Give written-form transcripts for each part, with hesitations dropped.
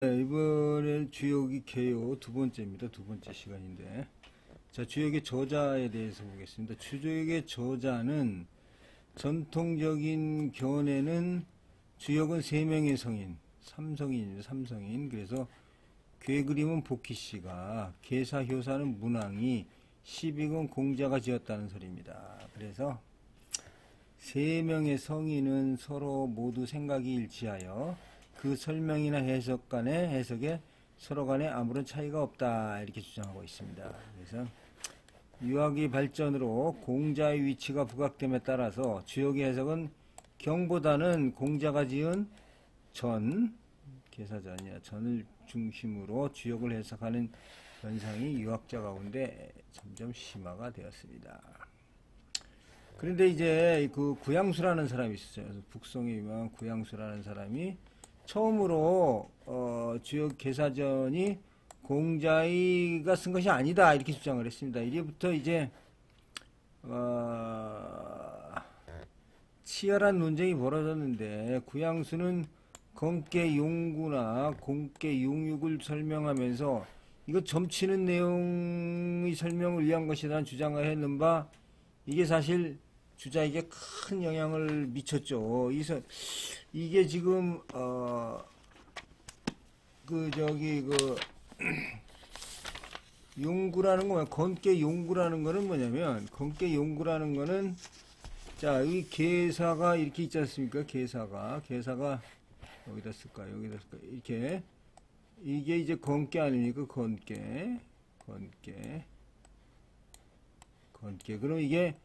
네, 이번에 주역이 개요 두 번째입니다. 두 번째 시간인데, 자, 주역의 저자에 대해서 보겠습니다. 주역의 저자는 전통적인 견해는 주역은 세 명의 성인, 삼성인입니다. 삼성인. 그래서 괴그림은 복희씨가, 계사효사는 문왕이, 시빅은 공자가 지었다는 소리입니다. 그래서 세 명의 성인은 서로 모두 생각이 일치하여 그 설명이나 해석 간의 해석에 서로 간에 아무런 차이가 없다, 이렇게 주장하고 있습니다. 그래서 유학의 발전으로 공자의 위치가 부각됨에 따라서 주역의 해석은 경보다는 공자가 지은 전, 계사전이야, 전을 중심으로 주역을 해석하는 현상이 유학자 가운데 점점 심화가 되었습니다. 그런데 이제 그 구양수라는 사람이 있었어요. 북송에 유명한 구양수라는 사람이 처음으로 주역 계사전이 공자가 쓴 것이 아니다, 이렇게 주장을 했습니다. 이제부터 이제 치열한 논쟁이 벌어졌는데, 구양수는 건께 용구나 공께 용육을 설명하면서 이거 점치는 내용의 설명을 위한 것이라는 주장을 했는 바, 이게 사실 주자에게 큰 영향을 미쳤죠. 이게 지금 용구라는 거, 건께 용구라는 거는 뭐냐면, 건께 용구라는 거는, 자, 이 계사가 이렇게 있지 않습니까? 계사가 여기다 쓸까, 이렇게. 이게 이제 건께 아닙니까? 건께. 그럼 이게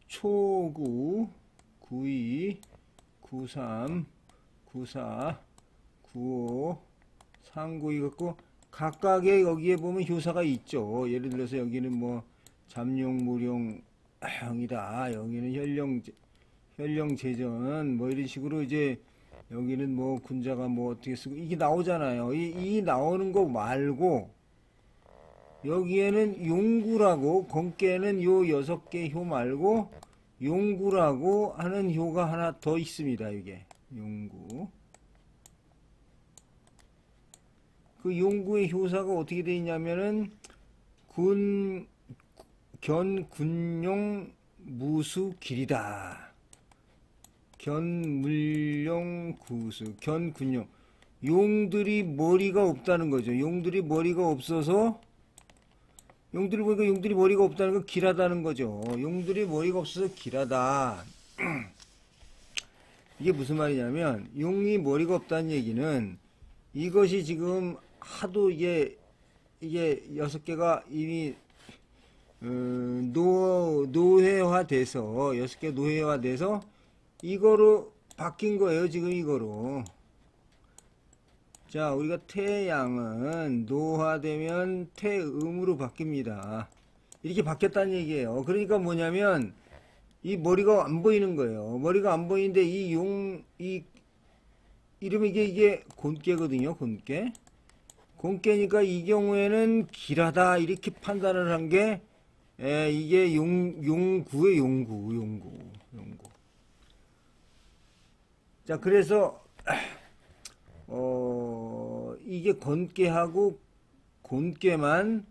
초구, 구이, 구삼, 구사, 구오, 상구이 같고, 각각의 여기에 보면 효사가 있죠. 예를 들어서 여기는 뭐 잠룡, 무룡, 형이다. 여기는 현령, 재전, 뭐 이런 식으로 이제 여기는 뭐 군자가 뭐 어떻게 쓰고, 이게 나오잖아요. 이 나오는 거 말고 여기에는 용구라고, 건께는 요 6개 효 말고 용구라고 하는 효가 하나 더 있습니다. 이게 용구. 그 용구의 효사가 어떻게 되어 있냐면은 견군용 무수 길이다. 견물용 구수, 견군용. 용들이 머리가 없다는 거죠. 용들이 머리가 없어서, 용들이 보니까 용들이 머리가 없다는 건 길하다는 거죠. 용들이 머리가 없어서 길하다. 이게 무슨 말이냐면, 용이 머리가 없다는 얘기는, 이것이 지금 하도 이게 6개가 이미 노회화돼서, 6개 노회화돼서 이거로 바뀐 거예요. 지금 이거로. 자, 우리가 태양은 노화되면 태음으로 바뀝니다. 이렇게 바뀌었다는 얘기예요. 그러니까 뭐냐면 이 머리가 안 보이는 거예요. 머리가 안 보이는데 이름이 이게 곤깨거든요. 곤깨니까 이 경우에는 길하다, 이렇게 판단을 한 게 이게 용구의 용구. 자, 그래서 이게 건깨하고 곤깨만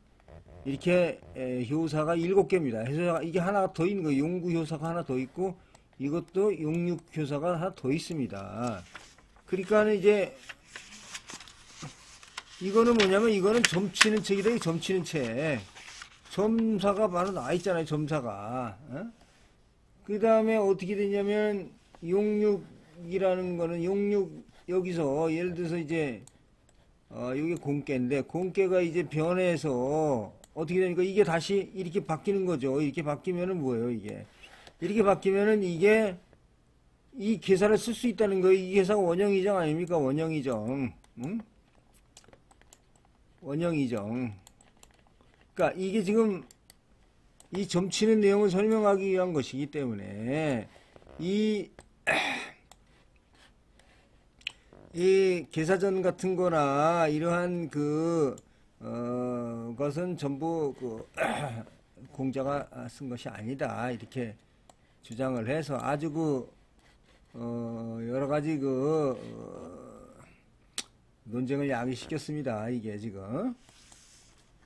이렇게 효사가 7개입니다. 효사가 이게 하나 더 있는 거예요. 용구 효사가 하나 더 있고, 이것도 용육 효사가 하나 더 있습니다. 그러니까 이제 이거는 뭐냐면, 이거는 점치는 책이다. 점치는 책. 점사가 바로 나와 있잖아요. 점사가. 그 다음에 어떻게 되냐면, 용육이라는 거는 여기서 예를 들어서 이제 여기 공깨인데, 공깨가 이제 변해서 어떻게 되니까 이게 다시 이렇게 바뀌는 거죠. 이렇게 바뀌면은 뭐예요, 이게? 이렇게 바뀌면은 이게 이 계사를 쓸 수 있다는 거예요. 이 계사가 원형이정 아닙니까? 원형이정. 응? 원형이정. 그러니까 이게 지금 이 점치는 내용을 설명하기 위한 것이기 때문에 이 계사전 같은 거나 이러한 것은 전부 공자가 쓴 것이 아니다, 이렇게 주장을 해서 아주 여러 가지 논쟁을 야기시켰습니다. 이게 지금.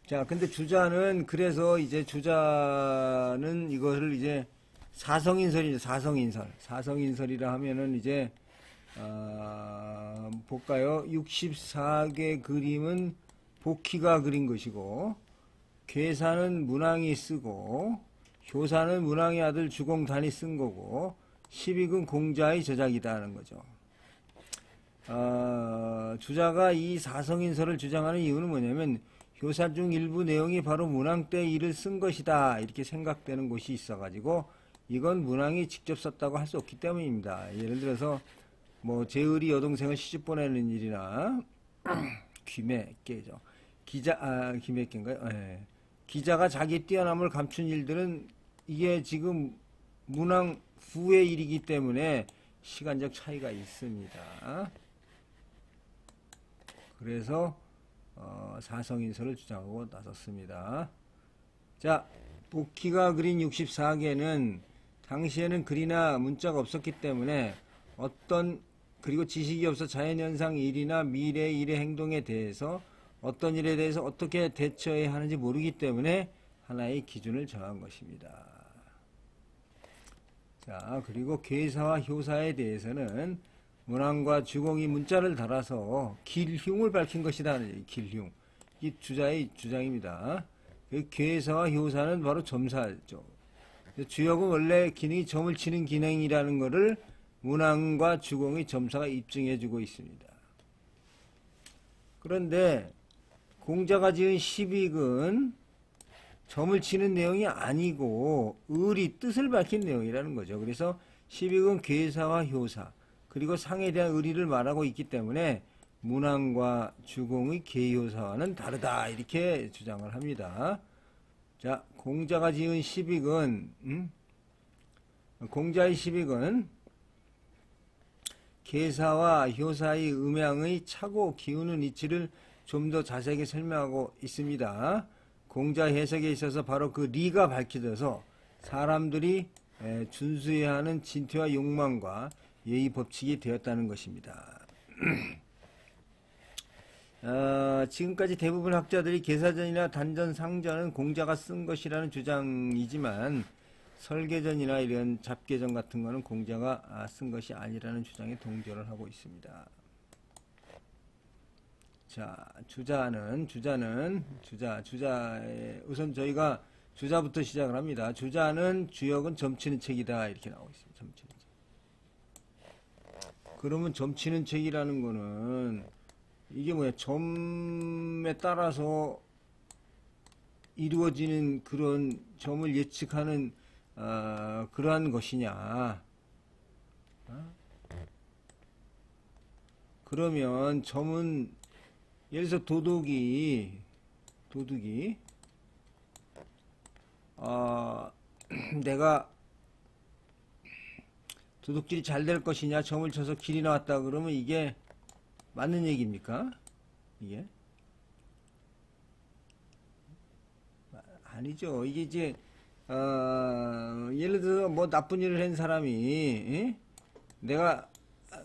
자, 근데 주자는, 그래서 이제 주자는 이거를 이제 사성인설이죠. 사성인설. 사성인설이라 하면은 이제, 볼까요? 64개 그림은 복희가 그린 것이고, 괴사는 문왕이 쓰고, 효사는 문왕의 아들 주공단이 쓴 거고, 12금 공자의 저작이다 하는 거죠. 주자가 이 사성인설을 주장하는 이유는 뭐냐면, 효사 중 일부 내용이 바로 문왕 때 일을 쓴 것이다 이렇게 생각되는 곳이 있어가지고 이건 문왕이 직접 썼다고 할 수 없기 때문입니다. 예를 들어서 뭐 제을이 여동생을 시집 보내는 일이나 귀매깨죠. 귀매깨인가요? 네. 기자가 자기 뛰어남을 감춘 일들은 이게 지금 문왕 후의 일이기 때문에 시간적 차이가 있습니다. 그래서 사성인설을 주장하고 나섰습니다. 자, 복희가 그린 64개는 당시에는 글이나 문자가 없었기 때문에 그리고 지식이 없어 자연현상 일이나 미래 일의 행동에 대해서 어떤 일에 대해서 어떻게 대처해야 하는지 모르기 때문에 하나의 기준을 정한 것입니다. 자, 그리고 괴사와 효사에 대해서는 문왕과 주공이 문자를 달아서 길흉을 밝힌 것이다. 길흉. 이 주자의 주장입니다. 괴사와 효사는 바로 점사죠. 주역은 원래 기능이 점을 치는 기능이라는 것을 문왕과 주공의 점사가 입증해주고 있습니다. 그런데 공자가 지은 시빅은 점을 치는 내용이 아니고 을이 뜻을 밝힌 내용이라는 거죠. 그래서 시빅은 괴사와 효사 그리고 상에 대한 의리를 말하고 있기 때문에 문왕과 주공의 계효사와는 다르다 이렇게 주장을 합니다. 자, 공자가 지은 시빅은 공자의 시빅은 계사와 효사의 음양의 차고 기우는 이치를 좀 더 자세하게 설명하고 있습니다. 공자 해석에 있어서 바로 그 리가 밝혀져서 사람들이 준수해야 하는 진퇴와 욕망과 예의 법칙이 되었다는 것입니다. 지금까지 대부분 학자들이 계사전이나 단전, 상전은 공자가 쓴 것이라는 주장이지만 설계전이나 이런 잡계전 같은 거는 공자가 쓴 것이 아니라는 주장에 동조를 하고 있습니다. 자, 주자의 우선 저희가 주자부터 시작을 합니다. 주자는 주역은 점치는 책이다 이렇게 나오고 있습니다. 점치는 책. 그러면 점치는 책이라는 거는 이게 뭐야? 점에 따라서 이루어지는 그런 점을 예측하는 그러한 것이냐? 그러면 점은 예를 들어서 도둑이 내가 도둑질이 잘 될 것이냐 점을 쳐서 길이 나왔다 그러면 이게 맞는 얘기입니까? 이게 아니죠. 이게 이제 예를 들어서 뭐 나쁜 일을 한 사람이 내가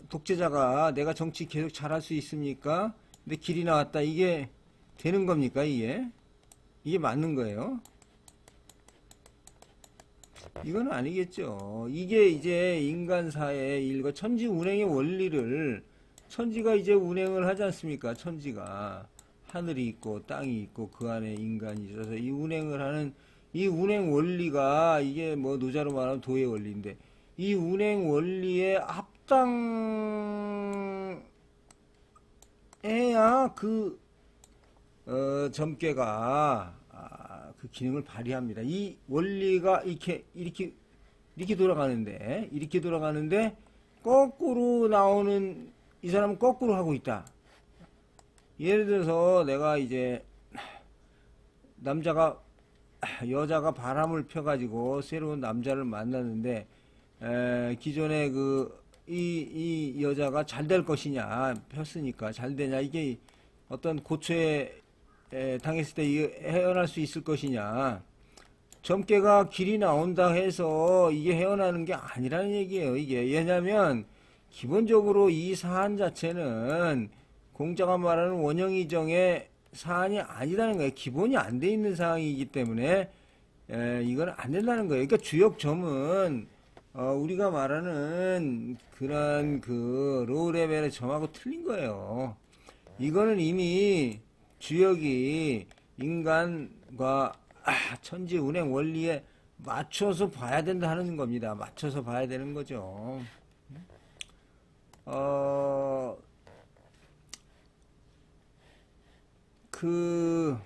독재자가 내가 정치 계속 잘할 수 있습니까? 근데 길이 나왔다. 이게 되는 겁니까? 이게 맞는 거예요? 이건 아니겠죠. 이게 이제 인간사의 일과 천지 운행의 원리를 천지가 이제 운행을 하지 않습니까? 천지가 하늘이 있고 땅이 있고 그 안에 인간이 있어서 이 운행을 하는 이 운행 원리가 이게 뭐 노자로 말하면 도의 원리인데 이 운행 원리에 합당해야 그 점괘가 그 기능을 발휘합니다. 이 원리가 이렇게 돌아가는데 거꾸로 나오는 이 사람은 거꾸로 하고 있다. 예를 들어서 내가 이제 여자가 바람을 펴가지고 새로운 남자를 만났는데 기존에 이 여자가 잘 될 것이냐 폈으니까 잘 되냐 이게 어떤 고초에 당했을 때 헤어날 수 있을 것이냐 점괘가 길이 나온다 해서 이게 헤어나는 게 아니라는 얘기예요. 이게 왜냐면 기본적으로 이 사안 자체는 공자가 말하는 원형이정의 사안이 아니라는 거예요. 기본이 안 돼 있는 사항이기 때문에 이건 안 된다는 거예요. 그러니까 주역점은 우리가 말하는 그런 그 로우 레벨의 점하고 틀린 거예요. 이거는 이미 주역이 인간과 천지 운행 원리에 맞춰서 봐야 된다 하는 겁니다. 맞춰서 봐야 되는 거죠. 그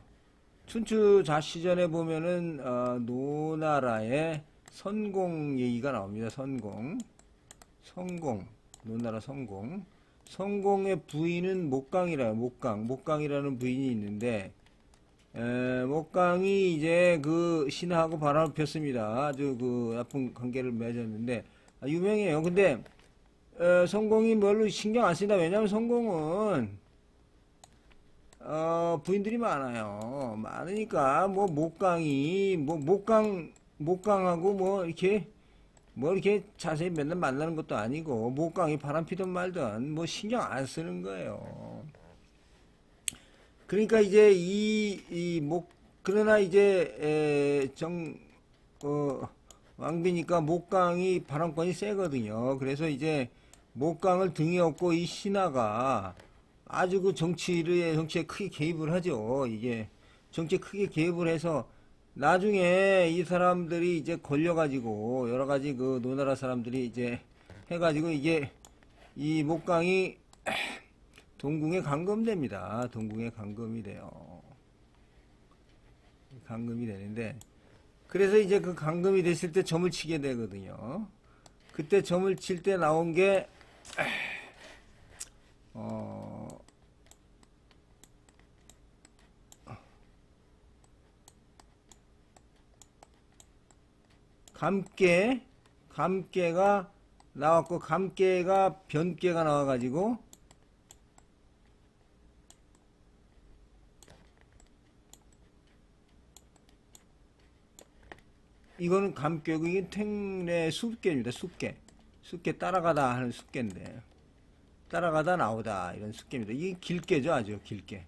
춘추 자시전에 보면은 노나라의 선공 얘기가 나옵니다. 선공, 노나라 선공. 선공의 부인은 목강이라요. 목강이라는 부인이 있는데 목강이 이제 그 신하하고 바람을 폈습니다. 아주 그 나쁜 관계를 맺었는데 유명해요. 근데 선공이 별로 신경 안 쓴다. 왜냐면 선공은 부인들이 많아요. 많으니까 뭐 목강이 뭐 목강하고 뭐 이렇게 자세히 맨날 만나는 것도 아니고 목강이 바람피든 말든 뭐 신경 안 쓰는 거예요. 그러니까 이제 그러나 이제 왕비니까 목강이 바람권이 세거든요. 그래서 이제 목강을 등에 업고 이 신하가 아주 그 정치에 크게 개입을 하죠. 이게 정치에 크게 개입을 해서 나중에 이 사람들이 이제 걸려가지고 여러 가지 그 노나라 사람들이 이제 해가지고 이게 이 목강이 동궁에 감금됩니다. 동궁에 감금이 돼요. 감금이 되는데 그래서 이제 그 감금이 됐을 때 점을 치게 되거든요. 그때 점을 칠 때 나온 게 감깨가 나왔고 감깨가 변깨가 나와가지고 이거는 감깨고 이게 택내 숲깨입니다. 숲깨 따라가다 하는 숲깨인데 따라가다 나오다 이런 숲깨입니다. 이게 길깨죠. 아주 길깨.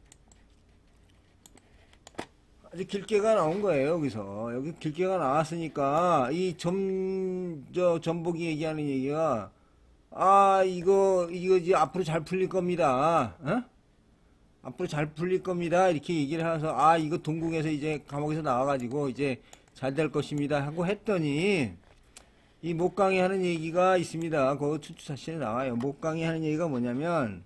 아주 길게가 나온 거예요. 여기 길게가 나왔으니까 이 전복이 얘기하는 얘기가 이거 이제 앞으로 잘 풀릴 겁니다. 앞으로 잘 풀릴 겁니다. 이렇게 얘기를 해서 이거 동궁에서 이제 감옥에서 나와가지고 이제 잘 될 것입니다 하고 했더니 이 목강이 하는 얘기가 있습니다. 그 춘추자시에 나와요. 목강이 하는 얘기가 뭐냐면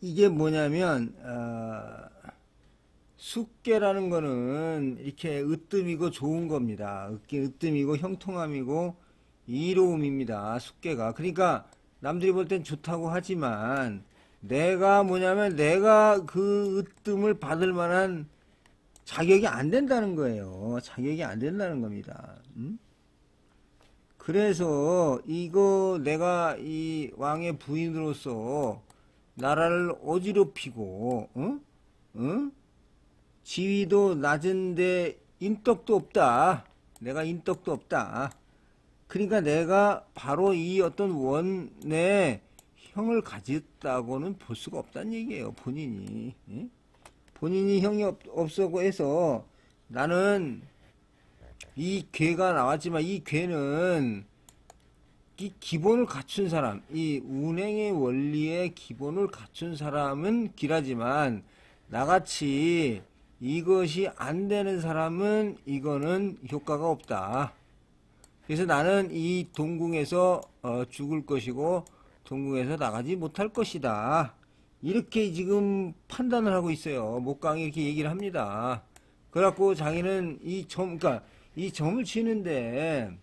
이게 뭐냐면 숙계라는 거는 이렇게 으뜸이고 좋은 겁니다. 으뜸이고 형통함이고 이로움입니다. 숙계가. 그러니까 남들이 볼 땐 좋다고 하지만 내가 그 으뜸을 받을 만한 자격이 안 된다는 거예요. 자격이 안 된다는 겁니다. 그래서 이거 내가 이 왕의 부인으로서 나라를 어지럽히고 지위도 낮은데 인덕도 없다. 내가 인덕도 없다. 그러니까 내가 바로 이 어떤 원의 형을 가졌다고는 볼 수가 없다는 얘기예요. 본인이 형이 없었고 해서 나는 이 괴가 나왔지만 이 괴는 이 기본을 갖춘 사람, 이 운행의 원리의 기본을 갖춘 사람은 길하지만 나같이 이것이 안 되는 사람은 이거는 효과가 없다. 그래서 나는 이 동궁에서 죽을 것이고 동궁에서 나가지 못할 것이다. 이렇게 지금 판단을 하고 있어요. 목강이 이렇게 얘기를 합니다. 그래갖고 자기는 그러니까 이 점을 치는데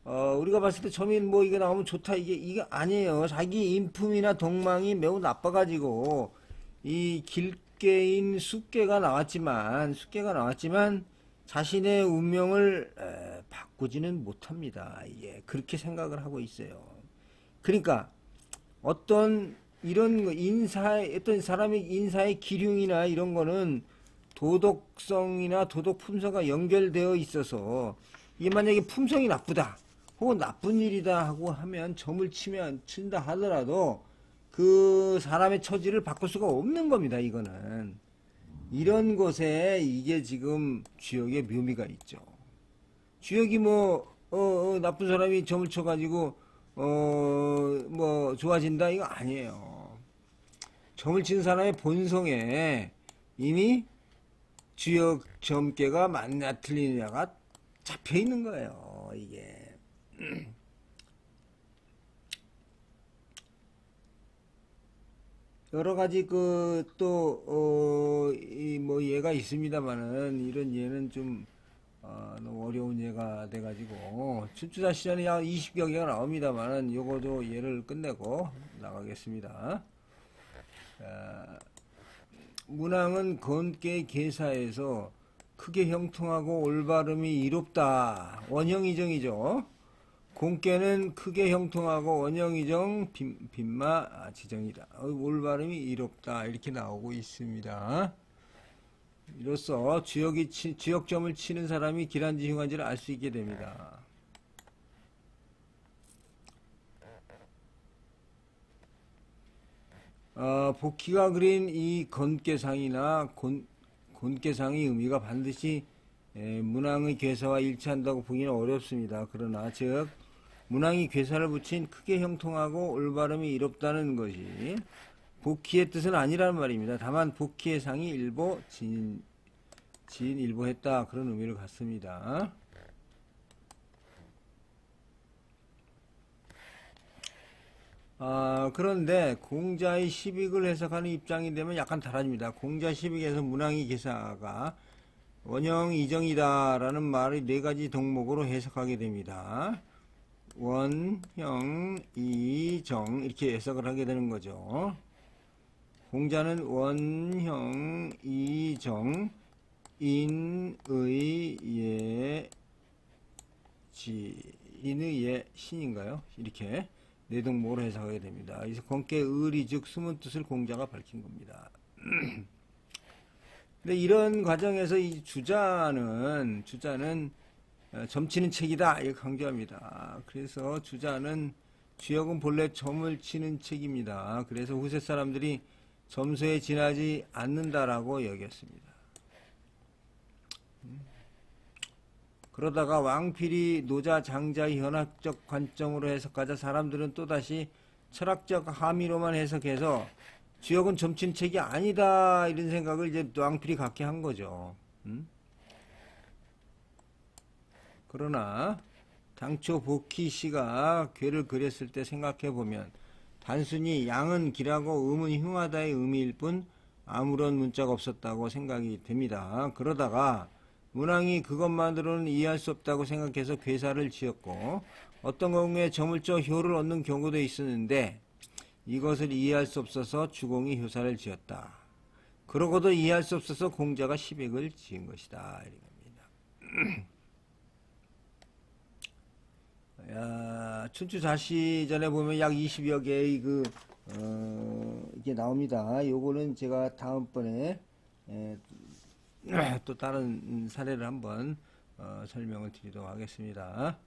우리가 봤을 때 점이 뭐 이게 나오면 좋다 이게 아니에요. 자기 인품이나 덕망이 매우 나빠가지고 이 길게인 숙계가 나왔지만 자신의 운명을 바꾸지는 못합니다. 예, 그렇게 생각을 하고 있어요. 그러니까 어떤 이런 어떤 사람의 인사의 기륭이나 이런 거는 도덕성이나 도덕 품성과 연결되어 있어서 이 만약에 품성이 나쁘다. 혹은 나쁜 일이다 하고 하면 점을 친다 하더라도 그 사람의 처지를 바꿀 수가 없는 겁니다. 이거는 이런 것에 이게 지금 주역의 묘미가 있죠. 주역이 나쁜 사람이 점을 쳐가지고 뭐 좋아진다 이거 아니에요. 점을 치는 사람의 본성에 이미 주역 점괘가 맞냐 틀리냐가 잡혀 있는 거예요. 이게 여러 가지 뭐 예가 있습니다만은 이런 예는 좀 너무 어려운 예가 돼가지고 춘추자 시전에 약 20여 개가 나옵니다만은 요거도 예를 끝내고 나가겠습니다. 문왕은 건께 계사에서 크게 형통하고 올바름이 이롭다. 원형이정이죠. 공께는 크게 형통하고 원형이정 빈마 지정이다. 올바름이 이롭다. 이렇게 나오고 있습니다. 이로써 주역점을 치는 사람이 기란지 흉한지를 알 수 있게 됩니다. 복희가 그린 이 건께상이나 곤께상의 의미가 반드시 문왕의 괴사와 일치한다고 보기는 어렵습니다. 그러나 즉 문왕이 괴사를 붙인 크게 형통하고 올바름이 이롭다는 것이 복희의 뜻은 아니라는 말입니다. 다만 복희의 상이 일보 지인일보했다 그런 의미를 갖습니다. 그런데 공자의 시빅을 해석하는 입장이 되면 약간 달라집니다. 공자 시빅에서 문왕이 계사가 원형 이정이다라는 말을 네 가지 덕목으로 해석하게 됩니다. 원형 이정 이렇게 해석을 하게 되는 거죠. 공자는 원형 이정 인의 예 신인가요? 이렇게 네 덕목으로 해석하게 됩니다. 그래서 건께 의리 즉 숨은 뜻을 공자가 밝힌 겁니다. 근데 이런 과정에서 이 주자는 점치는 책이다 이렇게 강조합니다. 그래서 주자는 주역은 본래 점을 치는 책입니다. 그래서 후세 사람들이 점수에 지나지 않는다라고 여겼습니다. 그러다가 왕필이 노자 장자의 현학적 관점으로 해석하자 사람들은 또다시 철학적 함의로만 해석해서 주역은 점친 책이 아니다 이런 생각을 이제 왕필이 갖게 한 거죠. 그러나 당초 복희 씨가 괴를 그렸을 때 생각해 보면 단순히 양은 길하고 음은 흉하다의 의미일 뿐 아무런 문자가 없었다고 생각이 됩니다. 그러다가 문왕이 그것만으로는 이해할 수 없다고 생각해서 괴사를 지었고 어떤 경우에 점을 쪄 효를 얻는 경우도 있었는데 이것을 이해할 수 없어서 주공이 효사를 지었다. 그러고도 이해할 수 없어서 공자가 시백을 지은 것이다. 이겁니다. 춘추 자시전에 보면 약 20여 개의 이게 나옵니다. 요거는 제가 다음번에 또 다른 사례를 한번 설명을 드리도록 하겠습니다.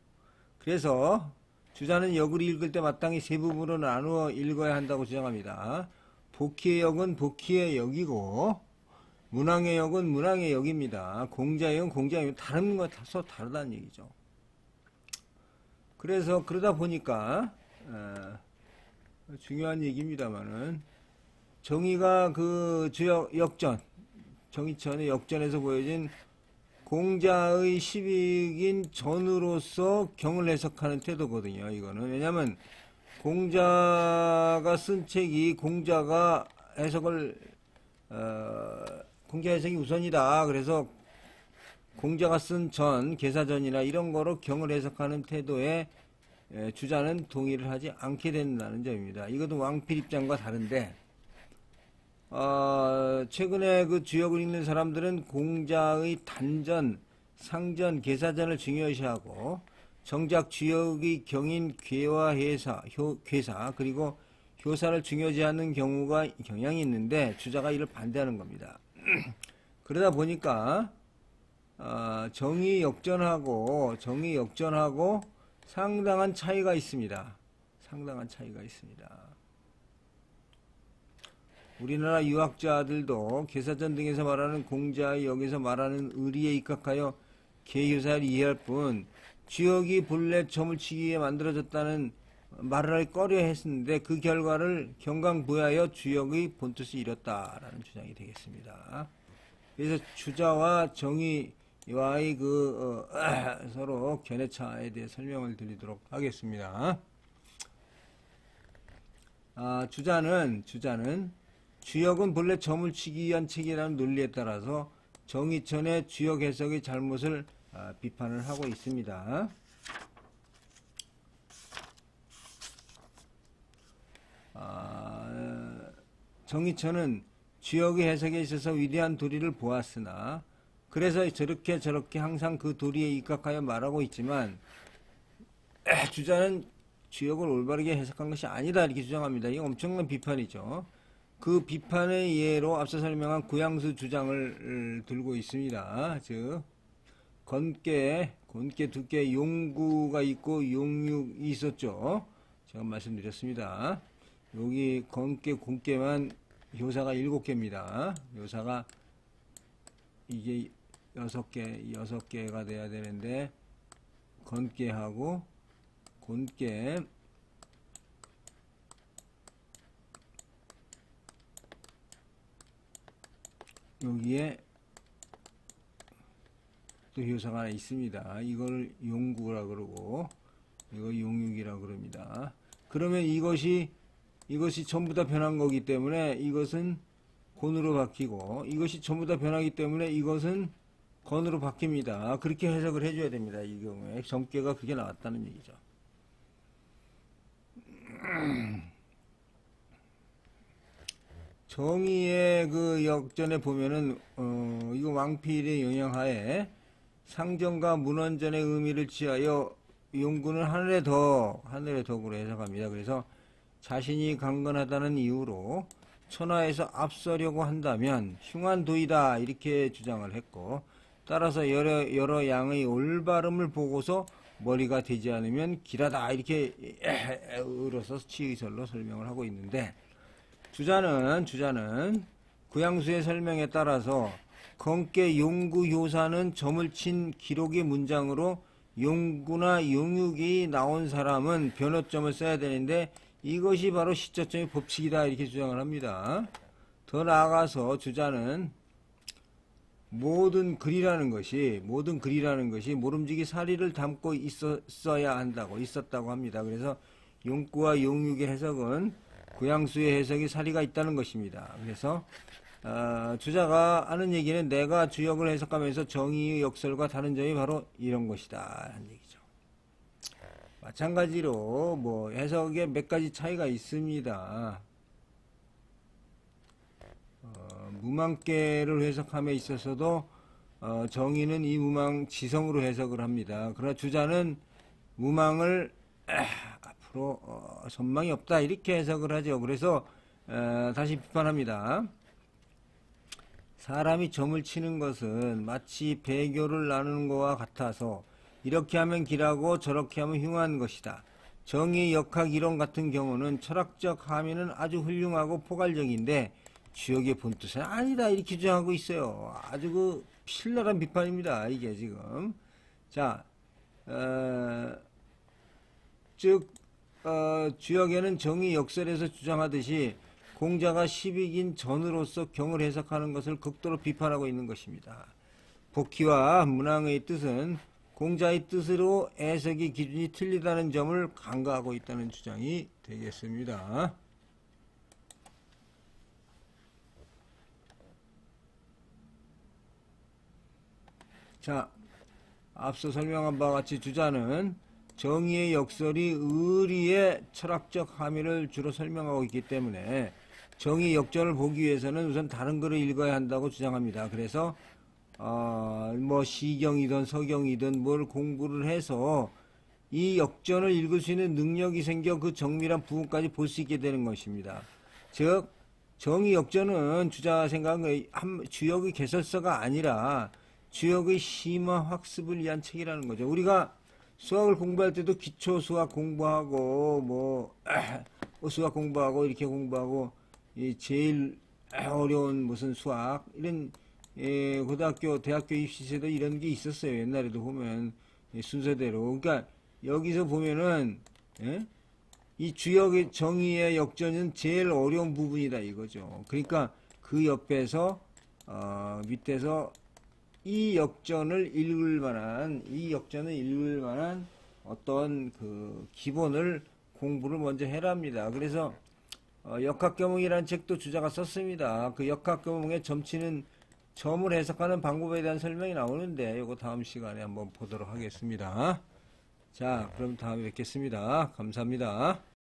그래서 주자는 역을 읽을 때 마땅히 세 부분으로 나누어 읽어야 한다고 주장합니다. 복희의 역은 복희의 역이고 문왕의 역은 문왕의 역입니다. 공자의 역은 공자의 역 다른 거 다소 다르다는 얘기죠. 그래서 그러다 보니까 중요한 얘기입니다만은 정의가 그 주역 역전 정의천의 역전에서 보여진 공자의 시빅인 전으로서 경을 해석하는 태도거든요. 이거는 왜냐하면 공자가 쓴 책이 공자 해석이 우선이다. 그래서 공자가 쓴 계사전이나 이런 거로 경을 해석하는 태도에 주자는 동의를 하지 않게 된다는 점입니다. 이것도 왕필 입장과 다른데 최근에 그 주역을 읽는 사람들은 공자의 단전, 상전, 계사전을 중요시하고 정작 주역의 경인 괴와 괴사 그리고 효사를 중요시하는 경향이 있는데 주자가 이를 반대하는 겁니다. 그러다 보니까 정의 역전하고 상당한 차이가 있습니다. 상당한 차이가 있습니다. 우리나라 유학자들도 개사전 등에서 말하는 공자의 여기서 말하는 의리에 입각하여 개효사를 이해할 뿐 주역이 본래 점을 치기 위해 만들어졌다는 말을 꺼려 했는데 그 결과를 경강부하여 주역의 본뜻을 잃었다라는 주장이 되겠습니다. 그래서 주자와 정의와의 서로 견해차에 대해 설명을 드리도록 하겠습니다. 주자는 주역은 본래 점을 치기 위한 책이라는 논리에 따라서 정의천의 주역 해석의 잘못을 비판을 하고 있습니다. 정의천은 주역의 해석에 있어서 위대한 도리를 보았으나 그래서 저렇게 항상 그 도리에 입각하여 말하고 있지만 주자는 주역을 올바르게 해석한 것이 아니다 이렇게 주장합니다. 이게 엄청난 비판이죠. 그 비판의 예로 앞서 설명한 구양수 주장을 들고 있습니다. 즉 건께 두께 용구가 있고 용육이 있었죠. 제가 말씀드렸습니다. 여기 건께 곤께만 효사가 7개입니다. 효사가 이게 6개가 돼야 되는데 건께하고 곤께 여기에 또 효사가 하나 있습니다. 이걸 용구라 그러고 이거 용육이라 그럽니다. 그러면 이것이 전부 다 변한 거기 때문에 이것은 곤으로 바뀌고 이것이 전부 다 변하기 때문에 이것은 건으로 바뀝니다. 그렇게 해석을 해줘야 됩니다. 이 경우에 점괘가 그렇게 나왔다는 얘기죠. 정의의 그 역전에 보면은 이거 왕필의 영향하에 상정과 문헌전의 의미를 취하여 용구는 하늘의 덕으로 해석합니다. 그래서 자신이 강건하다는 이유로 천하에서 앞서려고 한다면 흉한도이다 이렇게 주장을 했고 따라서 여러 양의 올바름을 보고서 머리가 되지 않으면 길하다 이렇게 으로서 치의설로 설명을 하고 있는데 주자는 구양수의 설명에 따라서 건께 용구 효사는 점을 친 기록의 문장으로 용구나 용육이 나온 사람은 변호점을 써야 되는데 이것이 바로 시초점의 법칙이다 이렇게 주장을 합니다. 더 나아가서 주자는 모든 글이라는 것이 모름지기 사리를 담고 있었다고 합니다. 그래서 용구와 용육의 해석은 구양수의 해석이 사리가 있다는 것입니다. 그래서 주자가 하는 얘기는 내가 주역을 해석하면서 정의의 역설과 다른 점이 바로 이런 것이다 하는 얘기죠. 마찬가지로 뭐 해석에 몇 가지 차이가 있습니다. 무망계를 해석함에 있어서도 정의는 이 무망 지성으로 해석을 합니다. 그러나 주자는 무망을 앞으로 전망이 없다 이렇게 해석을 하죠. 그래서 다시 비판합니다. 사람이 점을 치는 것은 마치 배교를 나누는 것과 같아서 이렇게 하면 길하고 저렇게 하면 흉한 것이다. 정의 역학 이론 같은 경우는 철학적 함의는 아주 훌륭하고 포괄적인데 주역의 본뜻은 아니다 이렇게 주장하고 있어요. 아주 그 신랄한 비판입니다. 이게 지금 주역에는 정의 역설에서 주장하듯이 공자가 10이긴 전으로서 경을 해석하는 것을 극도로 비판하고 있는 것입니다. 복희와 문왕의 뜻은 공자의 뜻으로 해석의 기준이 틀리다는 점을 간과하고 있다는 주장이 되겠습니다. 자, 앞서 설명한 바와 같이 주자는 정의의 역설이 의리의 철학적 함의를 주로 설명하고 있기 때문에 정의 역전을 보기 위해서는 우선 다른 글을 읽어야 한다고 주장합니다. 그래서 뭐 시경이든 서경이든 뭘 공부를 해서 이 역전을 읽을 수 있는 능력이 생겨 그 정밀한 부분까지 볼 수 있게 되는 것입니다. 즉 정의 역전은 주자 생각의 주역의 개설서가 아니라 주역의 심화 학습을 위한 책이라는 거죠. 우리가 수학을 공부할 때도 기초 수학 공부하고 수학 공부하고 이렇게 공부하고 이 제일 어려운 무슨 수학 이런 고등학교 대학교 입시제도 이런 게 있었어요. 옛날에도 보면 순서대로. 그러니까 여기서 보면은 이 주역의 정의의 역전은 제일 어려운 부분이다 이거죠. 그러니까 그 옆에서 밑에서 이 역전을 읽을 만한 어떤 그 기본을 공부를 먼저 해랍니다. 그래서 역학교몽이라는 책도 주자가 썼습니다. 그 역학교몽의 점치는 점을 해석하는 방법에 대한 설명이 나오는데 이거 다음 시간에 한번 보도록 하겠습니다. 자, 그럼 다음에 뵙겠습니다. 감사합니다.